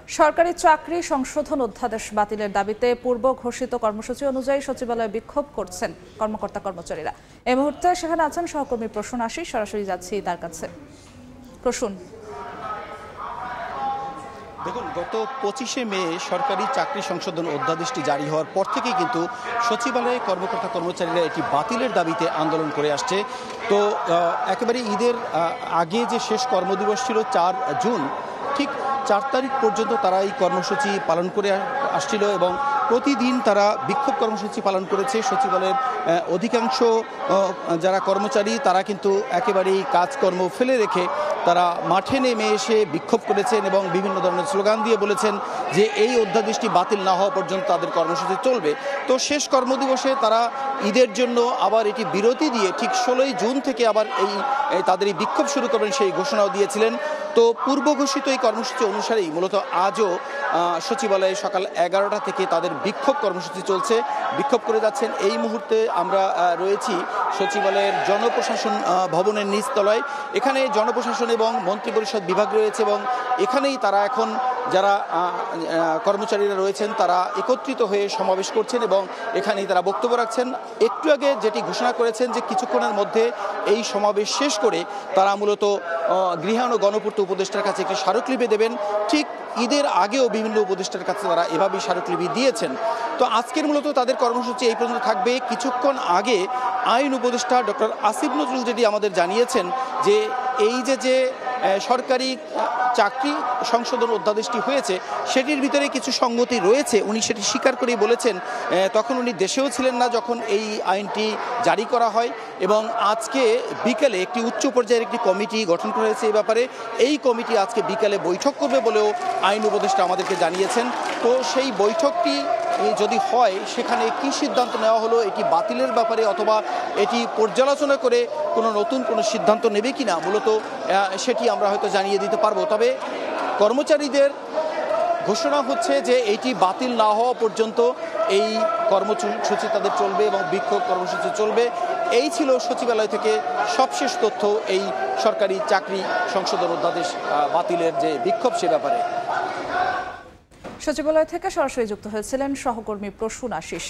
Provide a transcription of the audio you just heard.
সরকারি চাকরি সংশোধন অধ্যাদেশ বাতিলের দাবিতে পূর্ব ঘোষিত কর্মসূচি অনুযায়ী সচিবালয়ে বিক্ষোভ করছেন কর্মকর্তা কর্মচারীরা। এই মুহূর্তে সেখানে আছেন সহকর্মী প্রসূন আশিস। সরাসরি যাচ্ছি তার কাছে। প্রসূন, দেখুন, গত 25শে মে সরকারি চাকরি সংশোধন অধ্যাদেশটি জারি হওয়ার পর থেকেই কিন্তু সচিবালয়ে কর্মকর্তা কর্মচারীরা এটি বাতিলের দাবিতে আন্দোলন করে আসছে। তো একেবারে ঈদের আগে যে শেষ কর্মদিবস ছিল 4 জুন, ঠিক 4 তারিখ পর্যন্ত তারা এই কর্মসূচি পালন করে আসছিল এবং প্রতিদিন তারা বিক্ষোভ কর্মসূচি পালন করেছে। সচিবালয়ের অধিকাংশ যারা কর্মচারী তারা কিন্তু একেবারেই কাজকর্ম ফেলে রেখে তারা মাঠে নেমে এসে বিক্ষোভ করেছেন এবং বিভিন্ন ধরনের স্লোগান দিয়ে বলেছেন যে এই অধ্যাদেশটি বাতিল না হওয়া পর্যন্ত তাদের কর্মসূচি চলবে। তো শেষ কর্মদিবসে তারা ঈদের জন্য আবার এটি বিরতি দিয়ে ঠিক 16ই জুন থেকে আবার তাদের এই বিক্ষোভ শুরু করবেন সেই ঘোষণাও দিয়েছিলেন। তো পূর্ব ঘোষিত এই কর্মসূচি অনুসারেই মূলত আজও সচিবালয়ে সকাল 11টা থেকে তাদের বিক্ষোভ কর্মসূচি চলছে। বিক্ষোভ করে যাচ্ছেন। এই মুহূর্তে আমরা রয়েছি সচিবালয়ের জনপ্রশাসন ভবনের নিচতলায়। এখানে জনপ্রশাসন এবং মন্ত্রিপরিষদ বিভাগ রয়েছে এবং এখানেই তারা এখন যারা কর্মচারীরা রয়েছেন তারা একত্রিত হয়ে সমাবেশ করছেন এবং এখানেই তারা বক্তব্য রাখছেন। একটু আগে যেটি ঘোষণা করেছেন যে কিছুক্ষণের মধ্যে এই সমাবেশ শেষ করে তারা মূলত গৃহায়ণ ও গণপূর্ত উপদেষ্টার কাছে একটি স্মারকলিপি দেবেন। ঠিক ঈদের আগেও বিভিন্ন উপদেষ্টার কাছে তারা এভাবেই স্মারকলিপি দিয়েছেন। তো আজকের মূলত তাদের কর্মসূচি এই পর্যন্ত থাকবে। কিছুক্ষণ আগে আইন উপদেষ্টা ডক্টর আসিফ নজরুল যেটি আমাদের জানিয়েছেন যে এই যে সরকারি চাকরি সংশোধন অধ্যাদেশটি হয়েছে সেটির ভিতরে কিছু সঙ্গতি রয়েছে, উনি সেটি স্বীকার করেই বলেছেন। তখন উনি দেশেও ছিলেন না যখন এই আইনটি জারি করা হয় এবং আজকে বিকেলে একটি উচ্চ পর্যায়ের একটি কমিটি গঠন করা হয়েছে এই ব্যাপারে। এই কমিটি আজকে বিকেলে বৈঠক করবে বলেও আইন উপদেষ্টা আমাদেরকে জানিয়েছেন। তো সেই বৈঠকটি যদি হয় সেখানে কি সিদ্ধান্ত নেওয়া হলো, এটি বাতিলের ব্যাপারে অথবা এটি পর্যালোচনা করে কোনো নতুন কোনো সিদ্ধান্ত নেবে কিনা মূলত সেটি আমরা হয়তো জানিয়ে দিতে পারবো। তবে কর্মচারীদের ঘোষণা হচ্ছে যে এটি বাতিল না হওয়া পর্যন্ত এই কর্মসূচি তাদের চলবে এবং বিক্ষোভ কর্মসূচি চলবে। এই ছিল সচিবালয় থেকে সবশেষ তথ্য এই সরকারি চাকরি সংশোধন অধ্যাদেশ বাতিলের যে বিক্ষোভ সে ব্যাপারে। সচিবালয় থেকে সরাসরি যুক্ত হয়েছিলেন সহকর্মী প্রসূন আশিস।